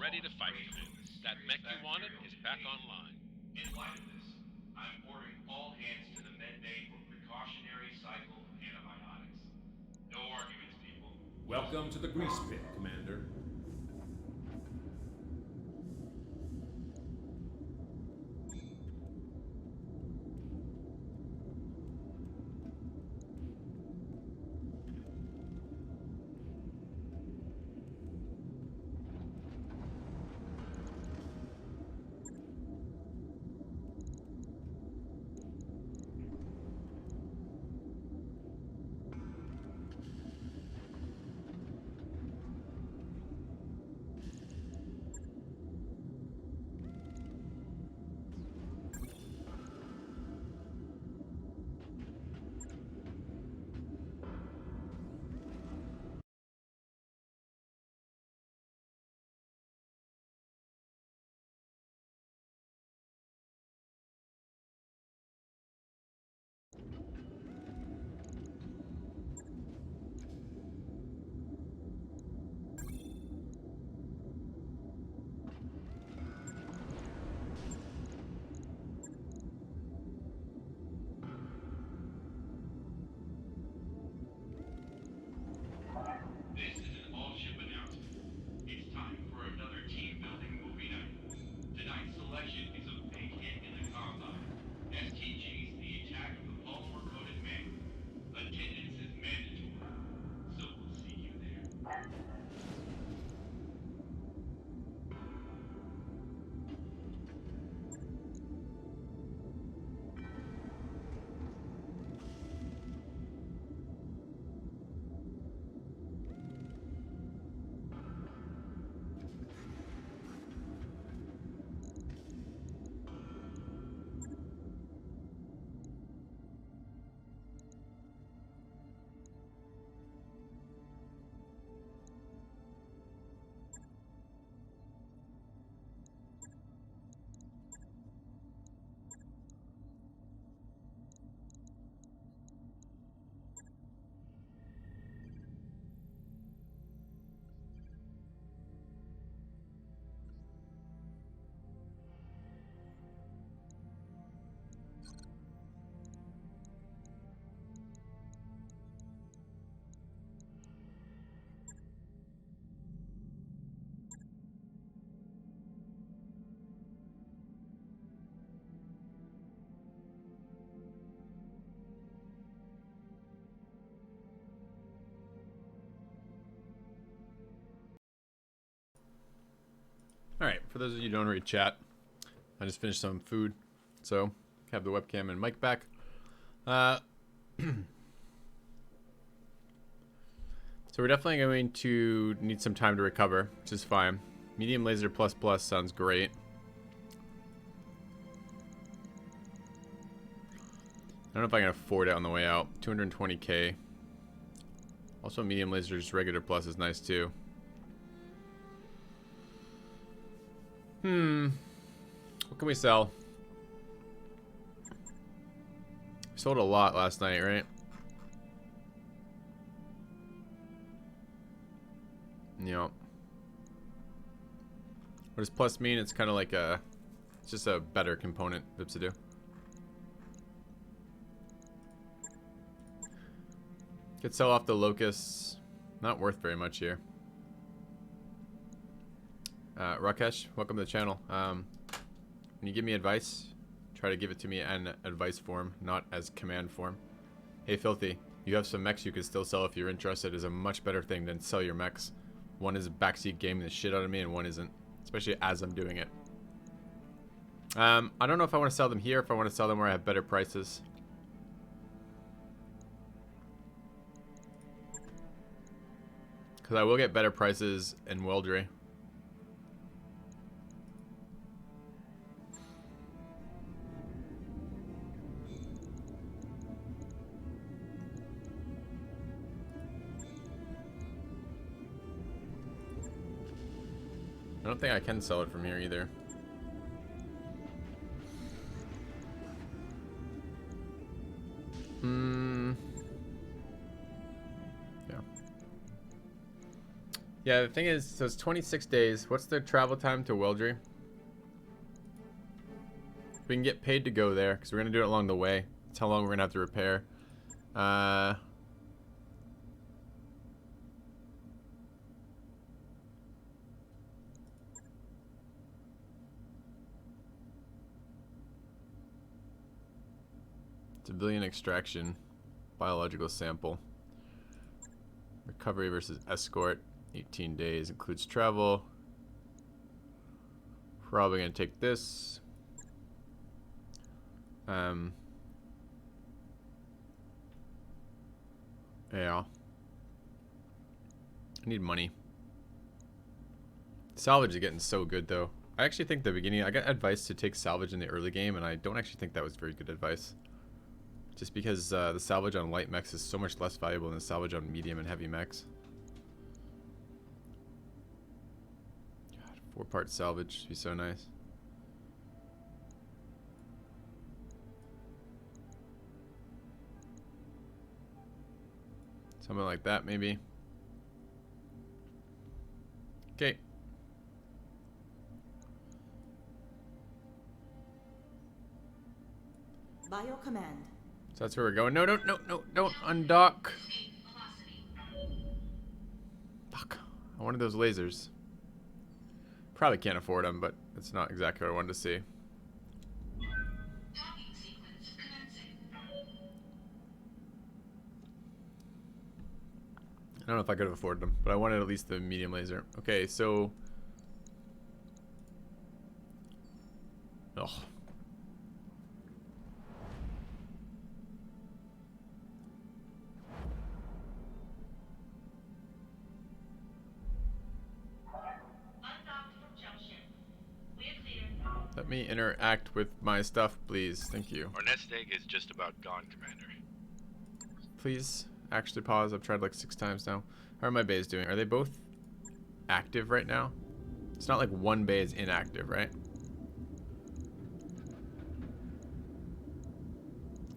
ready to fight, Commander. That mech you wanted is back online. In light of this, I'm ordering all hands to the medbay for precautionary cycle of antibiotics. No arguments, people. Welcome to the grease pit, Commander. This is an all-ship announcement. It's time for another team-building movie night. Tonight's selection is a big hit in the Combine. STG's The Attack of the Polymer-Coated Man. Attendance is mandatory, so we'll see you there. Alright, for those of you who don't read chat, I just finished some food, so have the webcam and mic back. So we're definitely going to need some time to recover, which is fine. Medium laser plus plus sounds great. I don't know if I can afford it on the way out. 220k. Also, medium laser just regular plus is nice too. What can we sell? We sold a lot last night, right? Yep. What does plus mean? It's kind of like a... It's just a better component, Vipsidoo. Could sell off the locusts. Not worth very much here. Rakesh, welcome to the channel. When you give me advice, try to give it to me in advice form, not as command form. Hey, Filthy, you have some mechs you could still sell if you're interested. Is a much better thing than sell your mechs. One is backseat gaming the shit out of me, and one isn't. Especially as I'm doing it. I don't know if I want to sell them here, if I want to sell them where I have better prices. Because I will get better prices in Weldry. I don't think I can sell it from here either. Yeah. Yeah, the thing is, so it's 26 days. What's the travel time to Wildry? We can get paid to go there, because we're going to do it along the way. That's how long we're going to have to repair. Civilian extraction. Biological sample. Recovery versus escort. 18 days. Includes travel. Probably going to take this. Yeah. I need money. Salvage is getting so good, though. I actually think the beginning, I got advice to take salvage in the early game, and I don't actually think that was very good advice. Just because the salvage on light mechs is so much less valuable than the salvage on medium and heavy mechs. God, 4-part salvage would be so nice. Something like that, maybe. Okay. Bio command. So that's where we're going. No, no, no, no, don't undock. Fuck. I wanted those lasers. Probably can't afford them, but it's not exactly what I wanted to see. I don't know if I could have afforded them, but I wanted at least the medium laser. Okay, so... Ugh. Let me interact with my stuff, please. Thank you. Our nest egg is just about gone, Commander. Please actually pause. I've tried like 6 times now. How are my bays doing? Are they both active right now? It's not like one bay is inactive, right?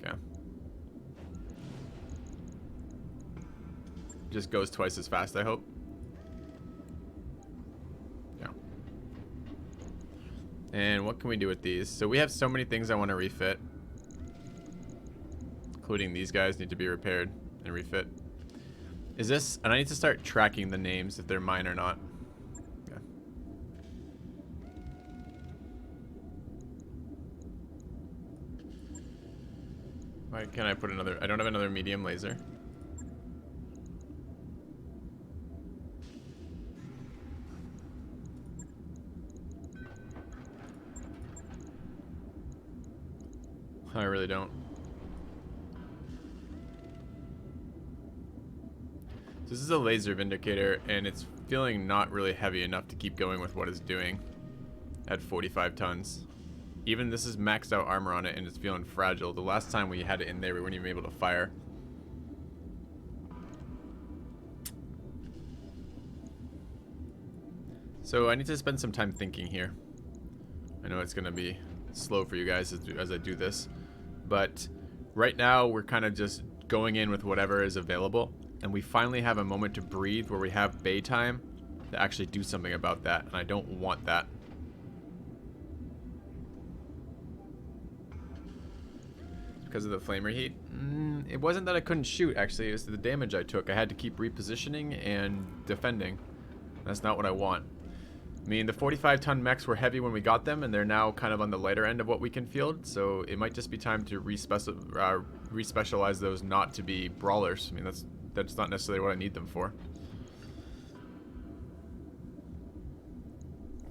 Okay. Just goes twice as fast, I hope. Yeah. And what can we do with these? So we have so many things I want to refit. Including these guys need to be repaired and refit. Is this... And I need to start tracking the names if they're mine or not. Okay. Why can't I put another... I don't have another medium laser. I really don't. This is a laser vindicator, and it's feeling not really heavy enough to keep going with what it's doing at 45 tons. Even this is maxed out armor on it, and it's feeling fragile. The last time we had it in there, we weren't even able to fire. So I need to spend some time thinking here. I know it's going to be slow for you guys as I do this, but right now we're kind of just going in with whatever is available. And we finally have a moment to breathe where we have bay time to actually do something about that. And I don't want that. Because of the flamer heat? It wasn't that I couldn't shoot, actually. It was the damage I took. I had to keep repositioning and defending. That's not what I want. I mean, the 45-ton mechs were heavy when we got them, and they're now kind of on the lighter end of what we can field. So it might just be time to respecialize those not to be brawlers. I mean, that's not necessarily what I need them for.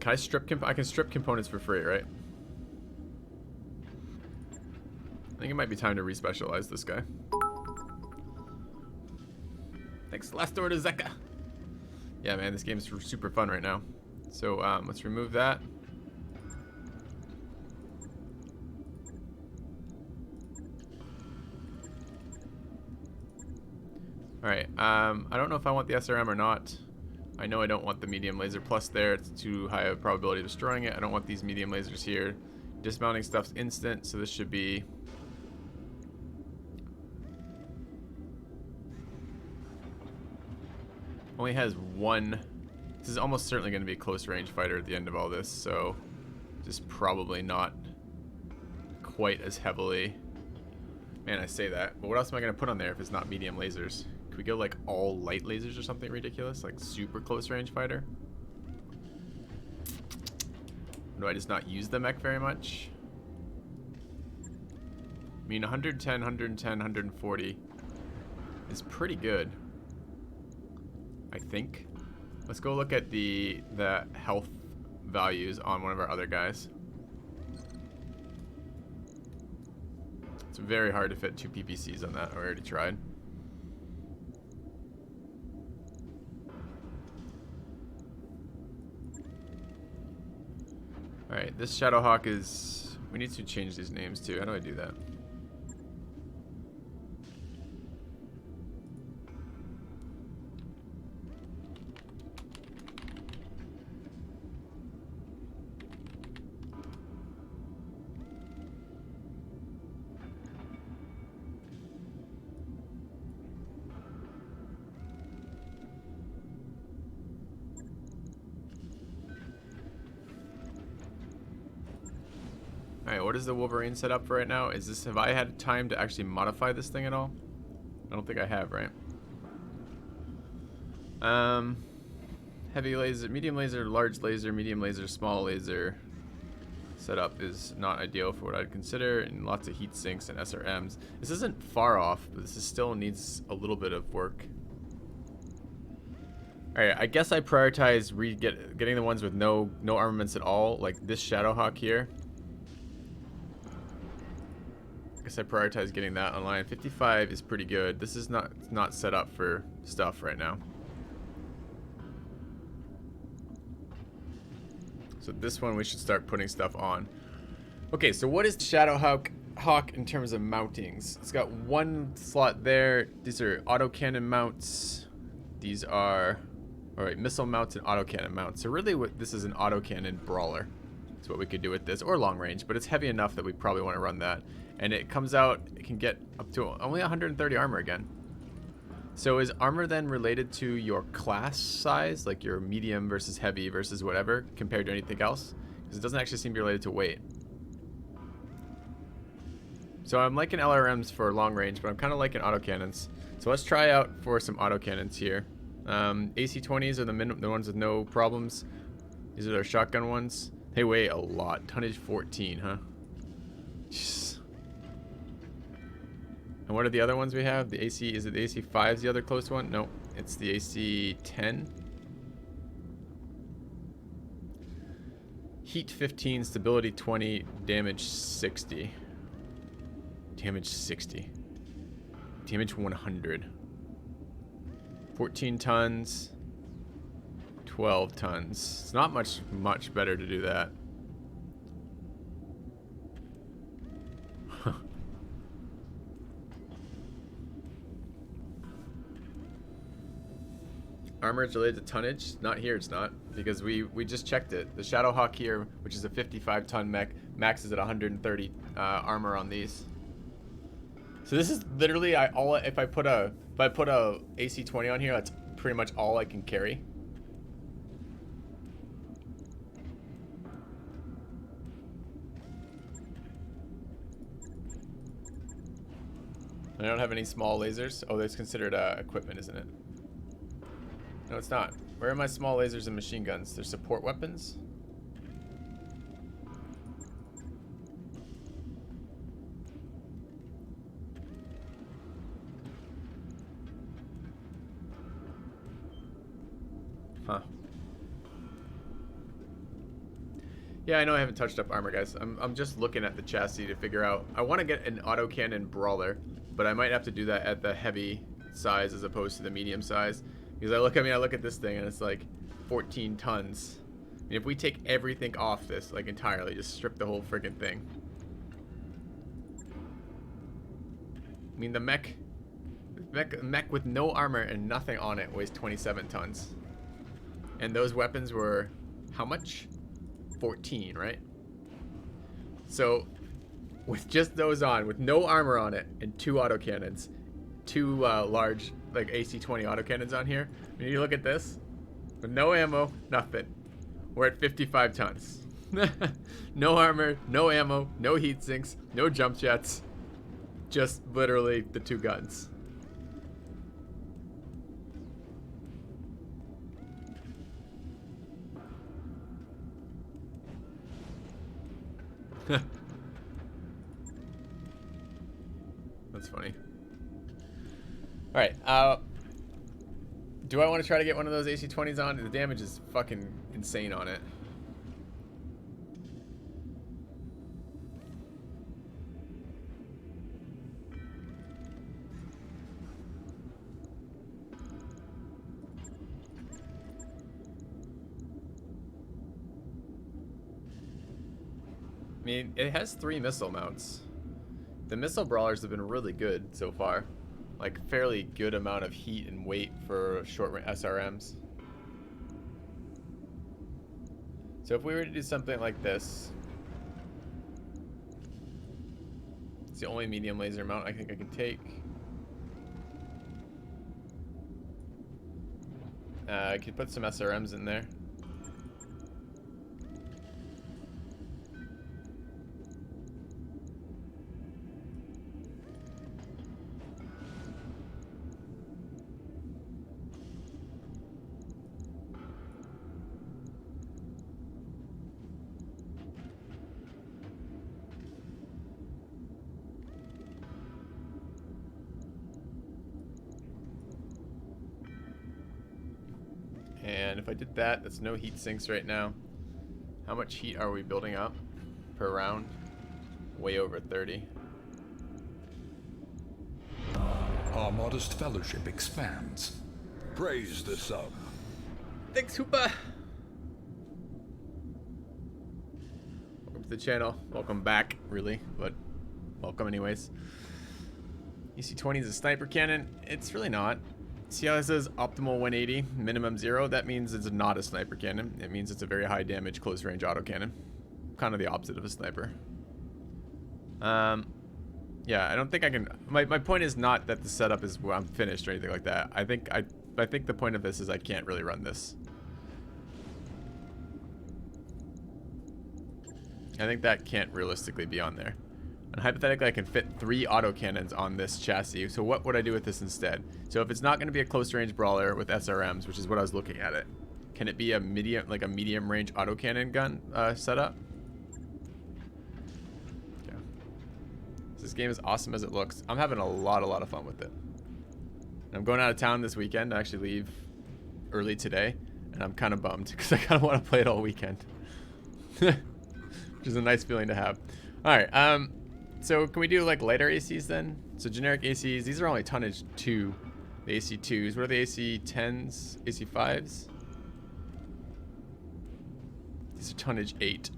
Can I strip I can strip components for free, right? I think it might be time to respecialize this guy. Thanks, last order, Zeka. Yeah, man, this game is super fun right now. So let's remove that. Alright, I don't know if I want the SRM or not. I know I don't want the medium laser plus there. It's too high a probability of destroying it. I don't want these medium lasers here. Dismounting stuff's instant, so this should be... Only has one This is almost certainly going to be a close range fighter at the end of all this, so just probably not quite as heavily. Man, I say that, but what else am I going to put on there if it's not medium lasers? Could we go like all light lasers or something ridiculous, like super close range fighter? Do I just not use the mech very much? I mean, 110, 110, 140 is pretty good, I think. Let's go look at the health values on one of our other guys. It's very hard to fit 2 PPCs on that. I already tried. Alright, this Shadowhawk is... We need to change these names too. How do I do that? Alright, what is the Wolverine set up for right now? Is this, have I had time to actually modify this thing at all? I don't think I have, right? Heavy laser, medium laser, large laser, medium laser, small laser setup is not ideal for what I'd consider, and lots of heat sinks and SRMs. This isn't far off, but this is still needs a little bit of work. Alright, I guess I prioritize getting the ones with no armaments at all, like this Shadowhawk here. I guess I prioritize getting that online. 55 is pretty good. This is not set up for stuff right now. So this one we should start putting stuff on. Okay, so what is Shadowhawk in terms of mountings? It's got one slot there. These are autocannon mounts. These are, alright, missile mounts and autocannon mounts. So really what this is, an autocannon brawler. That's what we could do with this, or long range, but it's heavy enough that we probably want to run that. And it comes out, it can get up to only 130 armor again. So is armor then related to your class size, like your medium versus heavy versus whatever, compared to anything else? Because it doesn't actually seem to be related to weight. So I'm liking LRMs for long range, but I'm kind of liking autocannons. So let's try out for some autocannons here. AC-20s are the ones with no problems. These are their shotgun ones. They weigh a lot. Tonnage 14, huh? Jeez. And what are the other ones we have? The AC, is it the AC-5 is the other close one? No, it's the AC-10. Heat 15, stability 20, damage 60. Damage 60. Damage 100. 14 tons. 12 tons. It's not much better to do that. Armor is related to tonnage? Not here, it's not. Because we just checked it. The Shadowhawk here, which is a 55-ton mech, maxes at 130 armor on these. So this is literally if I put a AC-20 on here, that's pretty much all I can carry. I don't have any small lasers. Oh, that's considered equipment, isn't it? No, it's not. Where are my small lasers and machine guns? They're support weapons? Huh. Yeah, I know I haven't touched up armor, guys. I'm just looking at the chassis to figure out. I want to get an autocannon brawler, but I might have to do that at the heavy size as opposed to the medium size. Because I look at this thing and it's like 14 tons. And if we take everything off this, like entirely, just strip the whole friggin' thing. I mean, the mech with no armor and nothing on it weighs 27 tons. And those weapons were how much? 14, right? So with just those on, with no armor on it, and 2 autocannons, 2 large like AC-20 autocannons on here. When you look at this, With no ammo, nothing. We're at 55 tons. No armor, no ammo, no heat sinks, no jump jets. Just literally the 2 guns. That's funny. Alright, do I want to try to get one of those AC-20s on? The damage is fucking insane on it. I mean, it has 3 missile mounts. The missile brawlers have been really good so far. Like, fairly good amount of heat and weight for short range SRMs. So if we were to do something like this, it's the only medium laser mount I think I can take. I could put some SRMs in there. And if I did that, that's no heat sinks right now. How much heat are we building up per round? Way over 30. Our modest fellowship expands. Praise the sub. Thanks, Hoopa! Welcome to the channel. Welcome back, really, but welcome anyways. EC-20 is a sniper cannon. It's really not. See how it says optimal 180, minimum 0? That means it's not a sniper cannon. It means it's a very high damage, close range autocannon. Kind of the opposite of a sniper. Yeah, I don't think I can... My point is not that the setup is where I'm finished or anything like that. I think the point of this is I can't really run this. I think that can't realistically be on there. And hypothetically, I can fit 3 autocannons on this chassis. So what would I do with this instead? So if it's not going to be a close range brawler with SRMs, which is what I was looking at it, can it be a medium, like a medium range autocannon gun setup? Yeah. This game is awesome as it looks. I'm having a lot of fun with it. And I'm going out of town this weekend. I actually leave early today, and I'm kind of bummed because I kind of want to play it all weekend, which is a nice feeling to have. All right. So can we do like lighter ACs then? So generic ACs, these are only tonnage 2. The AC2s. What are the AC10s? AC5s? These are tonnage 8.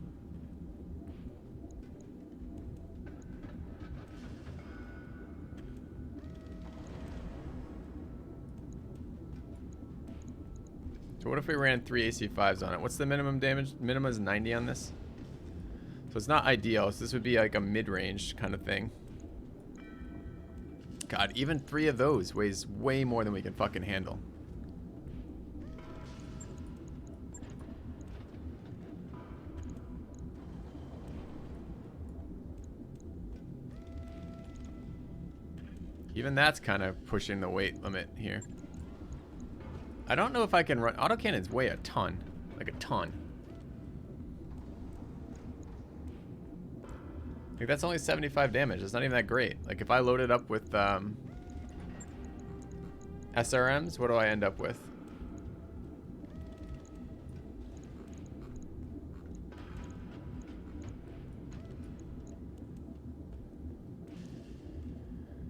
So what if we ran 3 AC5s on it? What's the minimum damage? Minimum is 90 on this. So it's not ideal. So this would be like a mid-range kind of thing. God, even 3 of those weighs way more than we can fucking handle. Even that's kind of pushing the weight limit here. I don't know if I can run... Autocannons weigh a ton. Like a ton. Like that's only 75 damage. It's not even that great. Like if I load it up with SRMs, what do I end up with?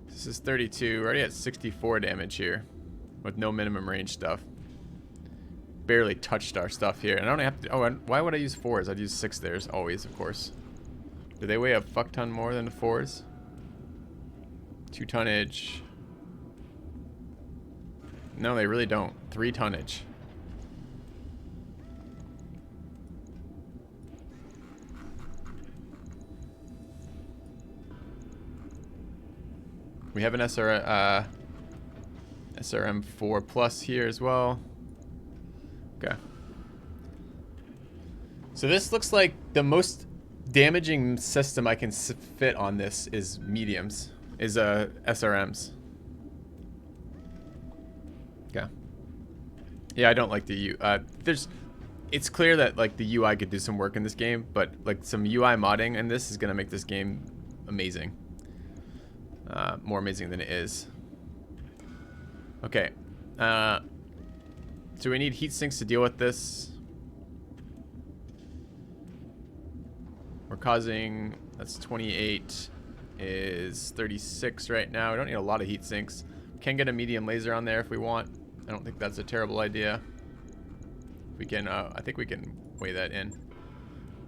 This is 32. We're already at 64 damage here with no minimum range stuff. Barely touched our stuff here. And I don't have to... Oh, why would I use 4s? I'd use 6 theirs always, of course. Do they weigh a fuck ton more than the 4s? 2 tonnage. No, they really don't. 3 tonnage. We have an SRM 4 plus here as well. Okay. So this looks like the most damaging system I can fit on this is mediums, is SRMs. Okay. Yeah, I don't like the it's clear that like the UI could do some work in this game, but like some UI modding in this is gonna make this game amazing. More amazing than it is. Okay. So we need heat sinks to deal with this. We're causing, that's 28, is 36 right now. We don't need a lot of heat sinks. Can get a medium laser on there if we want. I don't think that's a terrible idea. We can, I think we can weigh that in.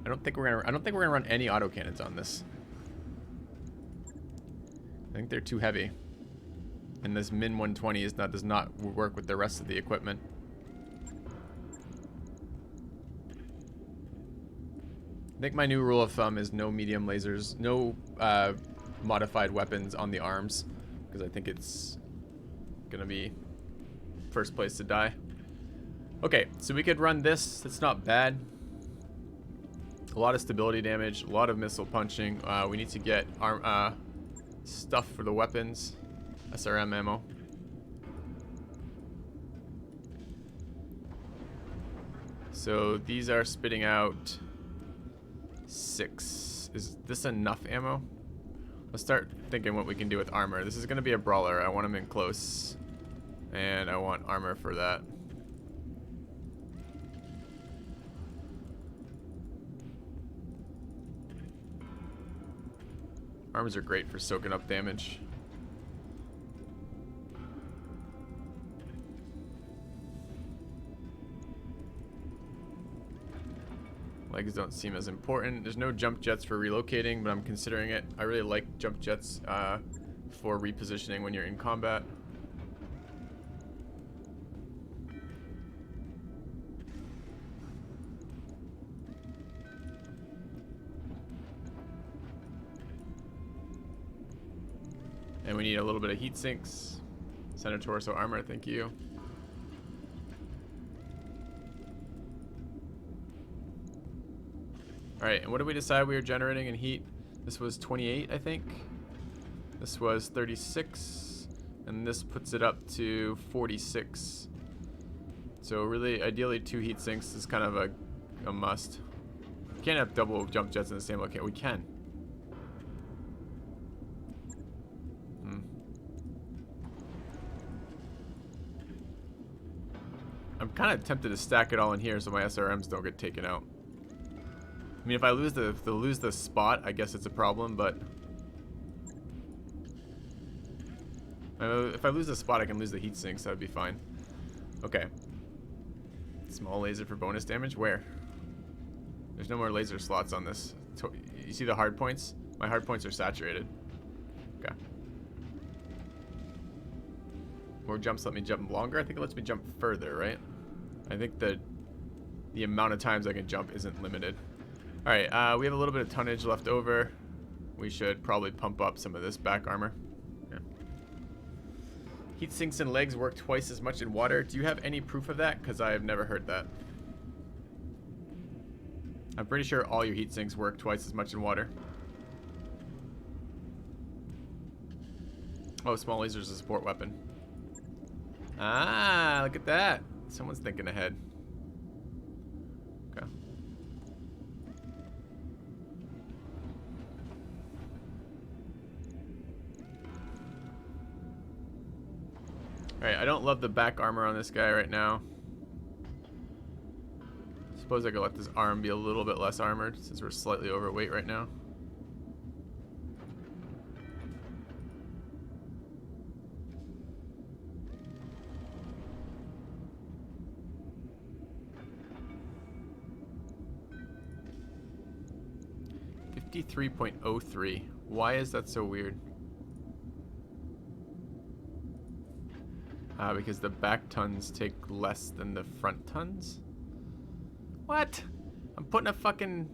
I don't think we're gonna run any autocannons on this. I think they're too heavy. And this min 120 does not work with the rest of the equipment. I think my new rule of thumb is no medium lasers, no modified weapons on the arms, because I think it's gonna be first place to die. Okay, so we could run this. It's not bad. A lot of stability damage, a lot of missile punching. We need to get stuff for the weapons. SRM ammo. So these are spitting out 6. Is this enough ammo? Let's start thinking what we can do with armor. This is going to be a brawler. I want him in close. And I want armor for that. Arms are great for soaking up damage. Legs don't seem as important. There's no jump jets for relocating, but I'm considering it. I really like jump jets for repositioning when you're in combat. And we need a little bit of heat sinks. Center torso armor, thank you. Alright, and what did we decide we were generating in heat? This was 28, I think. This was 36. And this puts it up to 46. So really, ideally 2 heat sinks is kind of a must. We can't have double jump jets in the same location. We can. I'm kind of tempted to stack it all in here so my SRMs don't get taken out. I mean, if I lose the spot, I guess it's a problem, but if I lose the spot, I can lose the heat sinks. That would be fine. Okay. Small laser for bonus damage. Where? There's no more laser slots on this. You see the hard points? My hard points are saturated. Okay. More jumps let me jump longer. I think it lets me jump further, right? I think that the amount of times I can jump isn't limited. Alright, we have a little bit of tonnage left over. We should probably pump up some of this back armor. Yeah. Heat sinks and legs work twice as much in water. Do you have any proof of that? Because I have never heard that. I'm pretty sure all your heat sinks work twice as much in water. Oh, small laser's a support weapon. Ah, look at that. Someone's thinking ahead. Okay. Alright, I don't love the back armor on this guy right now. Suppose I could let this arm be a little bit less armored since we're slightly overweight right now. .03. Why is that so weird? Because the back tons take less than the front tons? What? I'm putting a fucking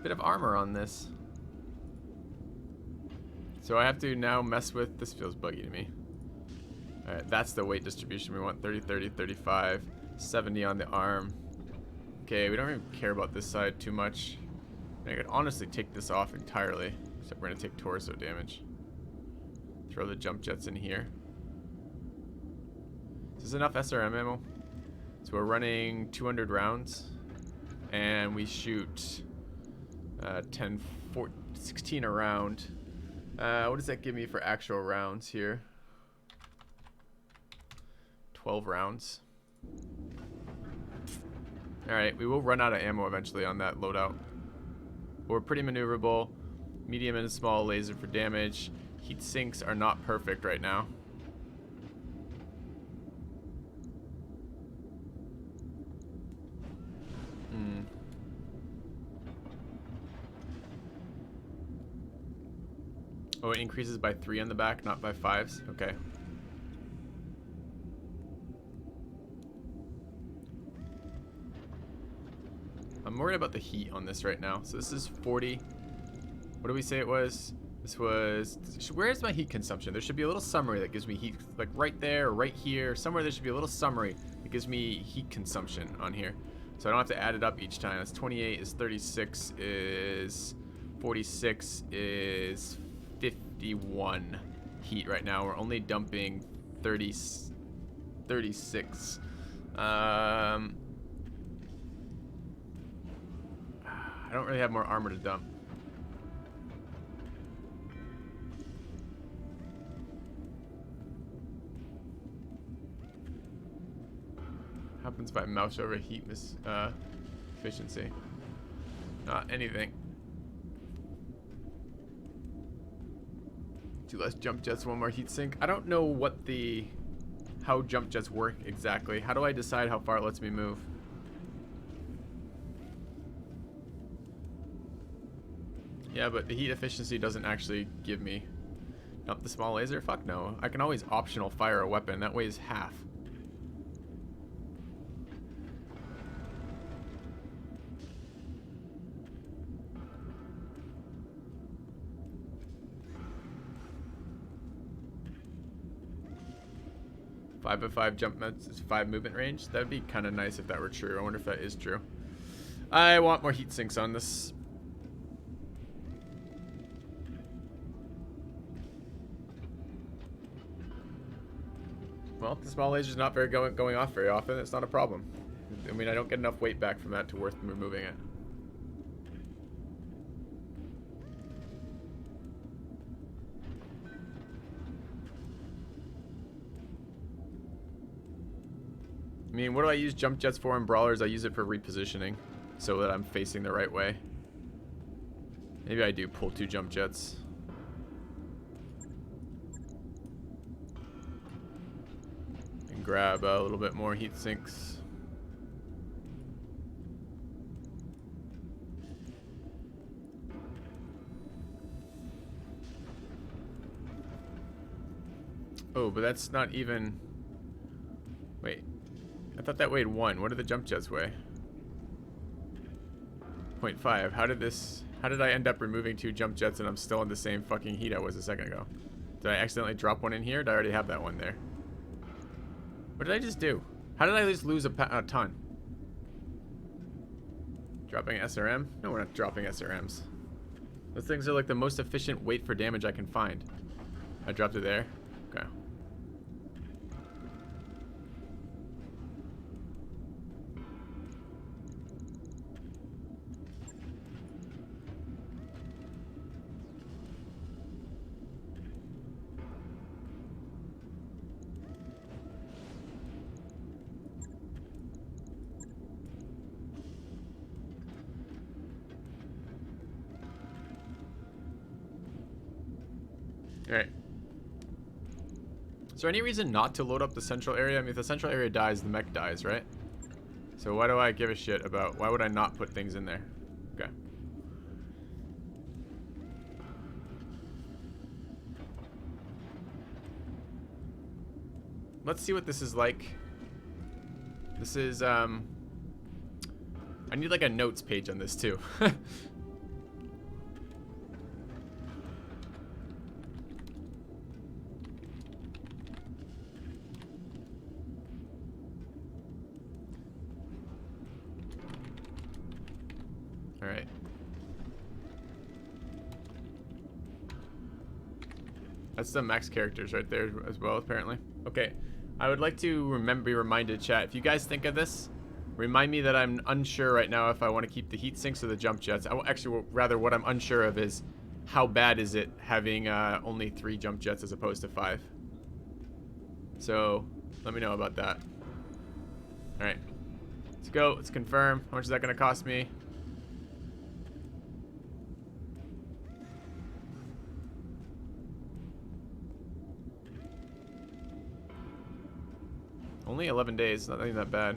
bit of armor on this. So I have to now mess with... This feels buggy to me. Alright, that's the weight distribution we want. 30, 30, 35. 70 on the arm. Okay, we don't even care about this side too much. I could honestly take this off entirely, except we're gonna take torso damage. Throw the jump jets in here. Is this enough SRM ammo? So we're running 200 rounds, and we shoot 10, 14, 16 a round. What does that give me for actual rounds here? 12 rounds. Alright, we will run out of ammo eventually on that loadout. We're pretty maneuverable. Medium and small laser for damage. Heat sinks are not perfect right now. Oh, it increases by 3 on the back, not by 5s? Okay. I'm worried about the heat on this right now. So this is 40. What do we say it was? This was... Where's my heat consumption? There should be a little summary that gives me heat... Like right there or right here. Somewhere there should be a little summary that gives me heat consumption on here. So I don't have to add it up each time. That's 28 is 36 is... 46 is... 51 heat right now. We're only dumping 36. I don't really have more armor to dump. Happens by mouse over heat efficiency. Not anything. 2 less jump jets, 1 more heat sink. I don't know what how jump jets work exactly. How do I decide how far it lets me move? Yeah, but the heat efficiency doesn't actually give me... Dump the small laser? Fuck no. I can always optional fire a weapon. That weighs half. Five by 5 jump modes is 5 movement range. That would be kind of nice if that were true. I wonder if that is true. I want more heat sinks on this. Well, the small laser's not very going off very often. It's not a problem. I mean, I don't get enough weight back from that to worth removing it. I mean, what do I use jump jets for in brawlers? I use it for repositioning so that I'm facing the right way. Maybe I do pull 2 jump jets. And grab a little bit more heat sinks. Oh, but that's not even... Wait. I thought that weighed 1. What do the jump jets weigh? 0.5. How did I end up removing 2 jump jets and I'm still in the same fucking heat I was a second ago? Did I accidentally drop one in here? Did I already have that one there? What did I just do? How did I just lose a ton? Dropping SRM? No, we're not dropping SRMs. Those things are like the most efficient weight for damage I can find. I dropped it there? Okay. Alright. Is there any reason not to load up the central area? I mean, if the central area dies, the mech dies, right? So why do I give a shit about... Why would I not put things in there? Okay. Let's see what this is like. This is, I need like a notes page on this too. Alright. That's the max characters right there as well, apparently. Okay. I would like to be reminded, chat, if you guys think of this, remind me that I'm unsure right now if I want to keep the heat sinks or the jump jets. Actually, rather, what I'm unsure of is how bad is it having only 3 jump jets as opposed to 5. So, let me know about that. Alright. Let's go. Let's confirm. How much is that going to cost me? Only 11 days. Not even that bad.